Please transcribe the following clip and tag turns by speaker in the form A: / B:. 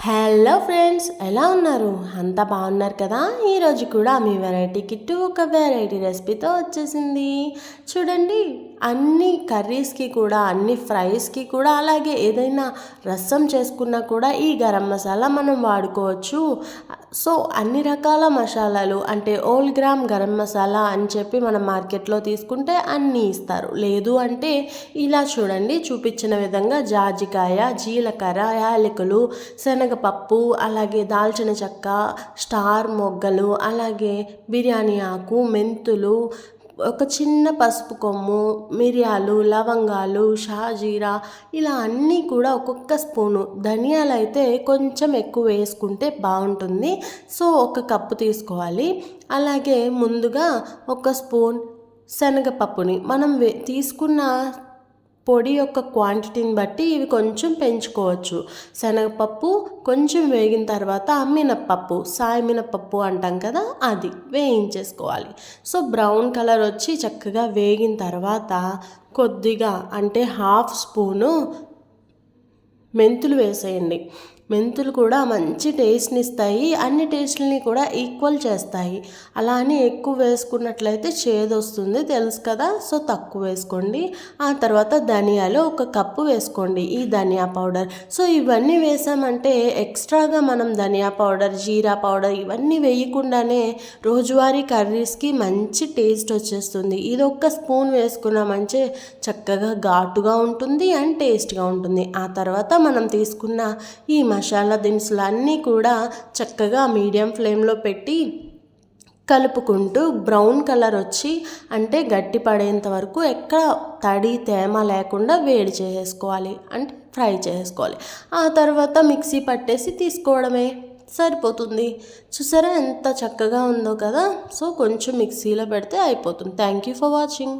A: Hello friends, ఎలా ఉన్నారు? అంతా బాగున్నారు కదా? ఈరోజు కూడా మీ వెరైటీ కిట్టు ఒక వెరైటీ రెసిపీతో వచ్చేసింది. చూడండి, అన్ని కర్రీస్కి కూడా, అన్ని ఫ్రైస్కి కూడా, అలాగే ఏదైనా రసం చేసుకున్నా కూడా ఈ గరం మసాలా మనం వాడుకోవచ్చు. సో అన్ని రకాల మసాలాలు అంటే ఓల్ గ్రామ్ గరం మసాలా అని చెప్పి మనం మార్కెట్లో తీసుకుంటే అన్నీ ఇస్తారు. లేదు అంటే ఇలా చూడండి, చూపించిన విధంగా జాజికాయ, జీలకర్ర, యాలకులు, శనగపప్పు, అలాగే దాల్చిన చెక్క, స్టార్ మొగ్గలు, అలాగే బిర్యానీ ఆకు, మెంతులు, ఒక చిన్న పసుపు కొమ్ము, మిరియాలు, లవంగాలు, షాజీరా, ఇలా అన్నీ కూడా ఒక్కొక్క స్పూను. ధనియాలు అయితే కొంచెం ఎక్కువ వేసుకుంటే బాగుంటుంది. సో ఒక కప్పు తీసుకోవాలి. అలాగే ముందుగా ఒక స్పూన్ శనగపప్పుని మనం తీసుకున్న పొడి యొక్క క్వాంటిటీని బట్టి ఇవి కొంచెం పెంచుకోవచ్చు. శనగపప్పు కొంచెం వేగిన తర్వాత మినప్పప్పు, సాయి మినప్పప్పు అంటాం కదా, అది వేయించేసుకోవాలి. సో బ్రౌన్ కలర్ వచ్చి చక్కగా వేగిన తర్వాత కొద్దిగా అంటే హాఫ్ స్పూను మెంతులు వేసేయండి. మెంతులు కూడా మంచి టేస్ట్ని ఇస్తాయి, అన్ని టేస్ట్ని కూడా ఈక్వల్ చేస్తాయి. అలా అని ఎక్కువ వేసుకున్నట్లయితే చేదు వస్తుంది, తెలుసు కదా. సో తక్కువ వేసుకోండి. ఆ తర్వాత ధనియాలు ఒక కప్పు వేసుకోండి, ఈ ధనియా పౌడర్. సో ఇవన్నీ వేసామంటే ఎక్స్ట్రాగా మనం ధనియా పౌడర్, జీరా పౌడర్ ఇవన్నీ వేయకుండానే రోజువారీ కర్రీస్కి మంచి టేస్ట్ వచ్చేస్తుంది. ఇది ఒక్క స్పూన్ వేసుకున్నామంటే చక్కగా ఘాటుగా ఉంటుంది అండ్ టేస్ట్గా ఉంటుంది. ఆ తర్వాత మనం తీసుకున్న ఈ మసాలా దినుసులు అన్నీ కూడా చక్కగా మీడియం ఫ్లేమ్లో పెట్టి కలుపుకుంటూ బ్రౌన్ కలర్ వచ్చి అంటే గట్టి పడేంత వరకు ఎక్కడ తడి తేమ లేకుండా వేడి చేసుకోవాలి, అంటే ఫ్రై చేసుకోవాలి. ఆ తర్వాత మిక్సీ పట్టేసి తీసుకోవడమే, సరిపోతుంది. చూసారా ఎంత చక్కగా ఉందో కదా. సో కొంచెం మిక్సీలో పెడితే అయిపోతుంది. Thank you for watching.